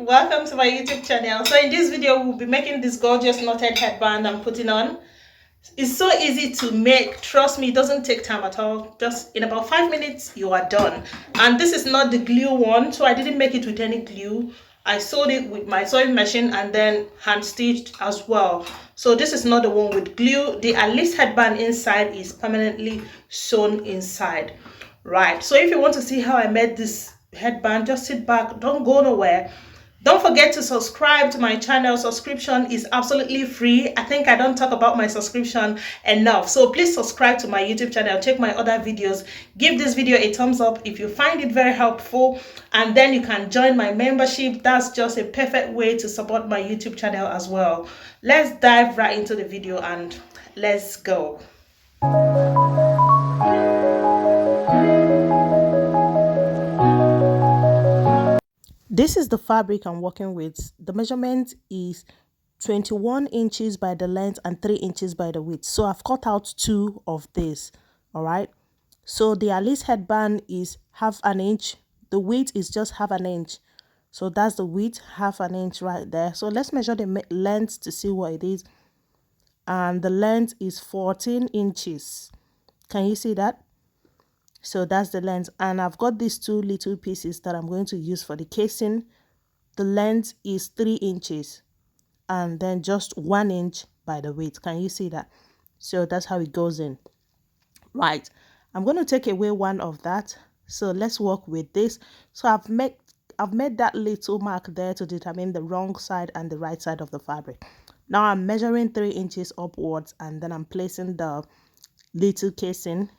Welcome to my YouTube channel. So in this video we'll be making this gorgeous knotted headband I'm putting on. It's so easy to make, trust me, it doesn't take time at all. Just in about 5 minutes you are done. And this is not the glue one, so I didn't make it with any glue. I sewed it with my sewing machine and then hand stitched as well. So this is not the one with glue. The Alice headband inside is permanently sewn inside. Right, so if you want to see how I made this headband, just sit back, don't go nowhere. Don't forget to subscribe to my channel. Subscription is absolutely free. I think I don't talk about my subscription enough. So please subscribe to my YouTube channel. Check my other videos. Give this video a thumbs up if you find it very helpful. And then you can join my membership. That's just a perfect way to support my YouTube channel as well. Let's dive right into the video and let's go. This is the fabric I'm working with. The measurement is 21 inches by the length and 3 inches by the width. So I've cut out 2 of this. All right. So the Alice headband is half an inch. The width is just half an inch. So that's the width, half an inch right there. So let's measure the length to see what it is. And the length is 14 inches. Can you see that? So that's the length, and I've got these 2 little pieces that I'm going to use for the casing. The length is 3 inches and then just 1 inch by the width. Can you see that? So that's how it goes in. Right, I'm going to take away one of that. So let's work with this. So I've made that little mark there to determine the wrong side and the right side of the fabric. Now I'm measuring 3 inches upwards, and then I'm placing the little casing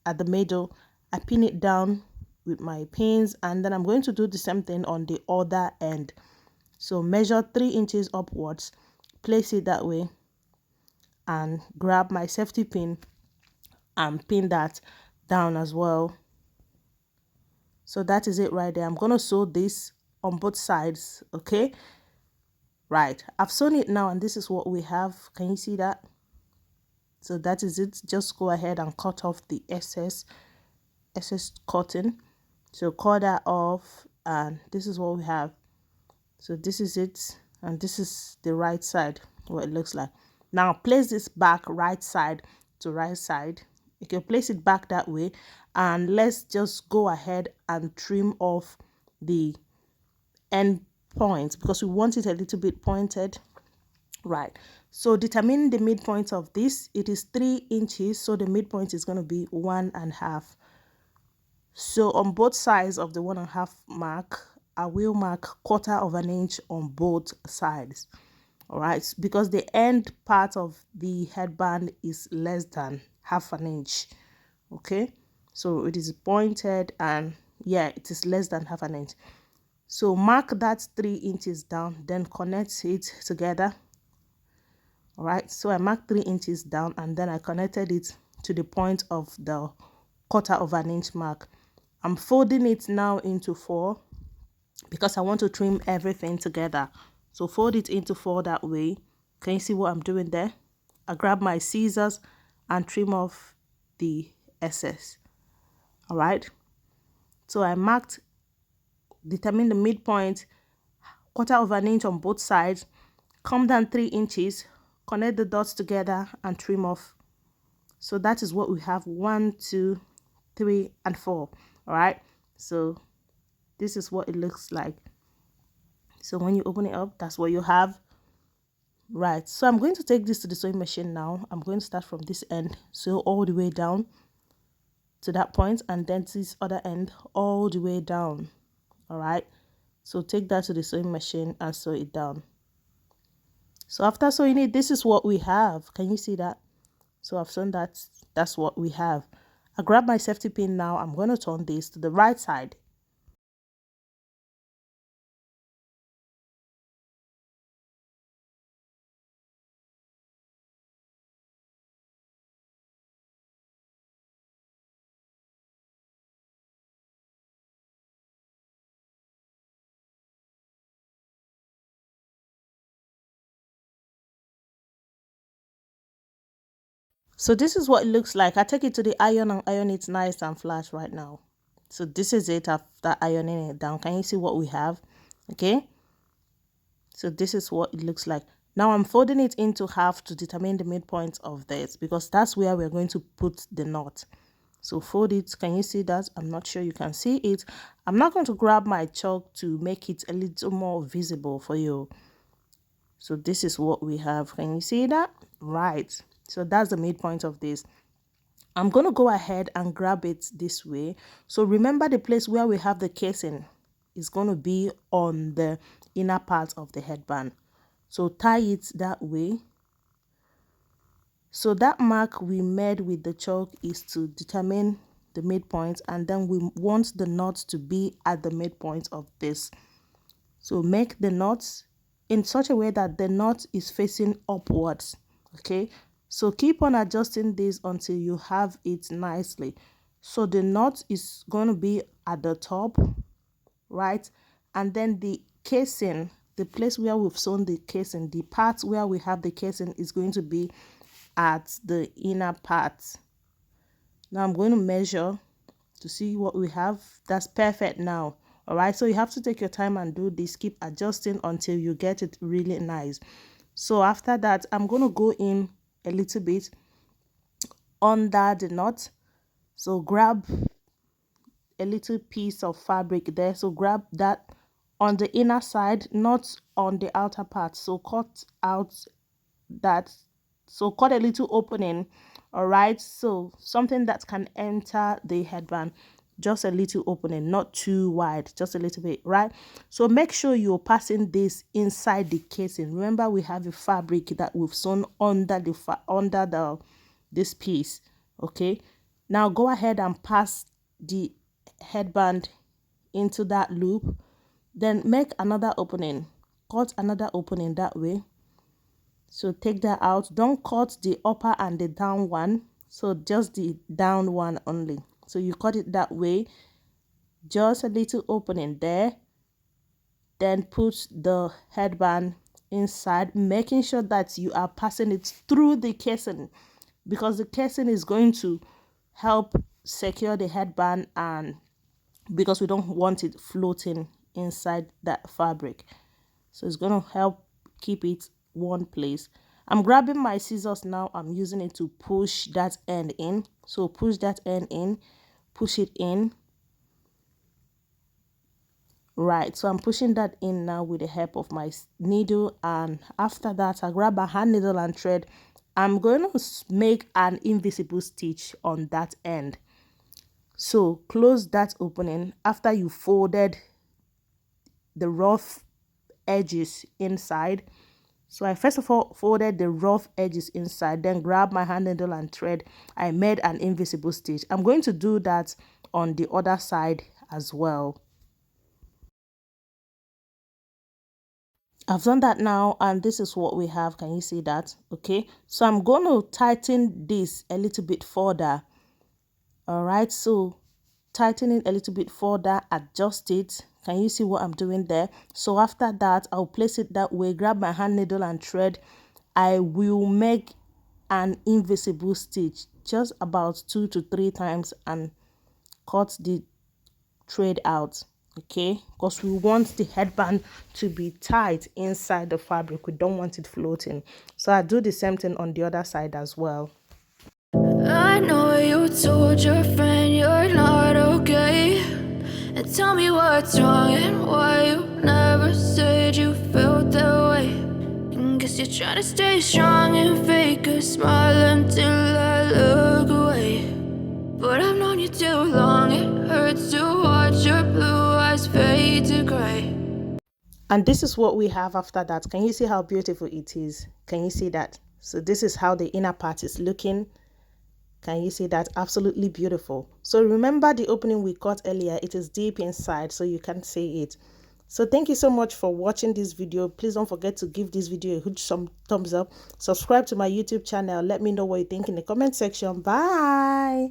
at the middle. I pin it down with my pins, and then I'm going to do the same thing on the other end. So measure 3 inches upwards, place it that way, and grab my safety pin and pin that down as well. So that is it right there. I'm going to sew this on both sides. Okay, right, I've sewn it now, and this is what we have. Can you see that? So that is it. Just go ahead and cut off the excess cotton. So cut that off, and this is what we have. So this is it, and this is the right side, what it looks like. Now place this back right side to right side. You can place it back that way, and let's just go ahead and trim off the end points because we want it a little bit pointed. Right, so determine the midpoint of this. It is 3 inches, so the midpoint is going to be 1.5. So on both sides of the 1.5 mark, I will mark 1/4 of an inch on both sides. All right, because the end part of the headband is less than half an inch. Okay, so it is pointed, and yeah, it is less than half an inch. So mark that 3 inches down, then connect it together. All right, so I marked 3 inches down, and then I connected it to the point of the 1/4 of an inch mark. I'm folding it now into 4 because I want to trim everything together. So fold it into 4 that way. Can you see what I'm doing there? I grab my scissors and trim off the excess. All right, so I marked, determine the midpoint, 1/4 of an inch on both sides, come down 3 inches, connect the dots together and trim off. So that is what we have: 1, 2, 3, and 4. All right, so this is what it looks like. So when you open it up, that's what you have. Right, so I'm going to take this to the sewing machine now. I'm going to start from this end, sew all the way down to that point, and then this other end all the way down. All right, so take that to the sewing machine and sew it down. So after sewing it, this is what we have. Can you see that? So I've sewn that. That's what we have. I grab my safety pin now. I'm going to turn this to the right side. So this is what it looks like. I take it to the iron and iron it nice and flat right now. So this is it after ironing it down. Can you see what we have? Okay, So this is what it looks like. Now I'm folding it into half to determine the midpoint of this, because that's where we're going to put the knot. So fold it. Can you see that? I'm not sure you can see it. I'm not going to grab my chalk to make it a little more visible for you. So this is what we have. Can you see that? Right. So that's the midpoint of this. I'm going to go ahead and grab it this way. So remember, the place where we have the casing is going to be on the inner part of the headband. So tie it that way. So that mark we made with the chalk is to determine the midpoint, and then we want the knot to be at the midpoint of this. So make the knots in such a way that the knot is facing upwards. Okay, so keep on adjusting this until you have it nicely. So the knot is going to be at the top, right? And then the casing, the place where we've sewn the casing, the part where we have the casing is going to be at the inner part. Now I'm going to measure to see what we have. That's perfect now. All right, so you have to take your time and do this. Keep adjusting until you get it really nice. So after that, I'm going to go in a little bit under the knot. So grab a little piece of fabric there. So grab that on the inner side, not on the outer part. So cut out that. So cut a little opening. All right, so something that can enter the headband, just a little opening, not too wide, just a little bit, right? So make sure you're passing this inside the casing. Remember, we have a fabric that we've sewn under this piece. Okay, now go ahead and pass the headband into that loop, then make another opening, cut another opening that way. So take that out. Don't cut the upper and the down one, so just the down one only. So you cut it that way, just a little opening there, then put the headband inside, making sure that you are passing it through the casing, because the casing is going to help secure the headband, and because we don't want it floating inside that fabric, so it's going to help keep it one place. I'm grabbing my scissors now. I'm using it to push that end in. So push that end in, push it in. Right, so I'm pushing that in now with the help of my needle, and after that I grab a hand needle and thread. I'm going to make an invisible stitch on that end. So close that opening after you folded the rough edges inside. So I first of all folded the rough edges inside, then grab my hand needle and thread. I made an invisible stitch. I'm going to do that on the other side as well. I've done that now, and this is what we have. Can you see that? Okay, so I'm going to tighten this a little bit further. All right, so tighten it a little bit further, adjust it. Can you see what I'm doing there? So after that, I'll place it that way, grab my hand needle and thread. I will make an invisible stitch just about 2 to 3 times and cut the thread out. Okay, because we want the headband to be tight inside the fabric. We don't want it floating. So I do the same thing on the other side as well. I know you told your friend you're not okay, and tell me what's wrong and why you never said you felt that way. And guess you're trying to stay strong and fake a smile until I look away. But I've known you too long, it hurts to watch your blue eyes fade to gray. And this is what we have after that. Can you see how beautiful it is? Can you see that? So this is how the inner part is looking. Can you see that? Absolutely beautiful. So remember the opening we cut earlier, it is deep inside, so you can see it. So thank you so much for watching this video. Please don't forget to give this video a huge thumbs up. Subscribe to my YouTube channel. Let me know what you think in the comment section. Bye.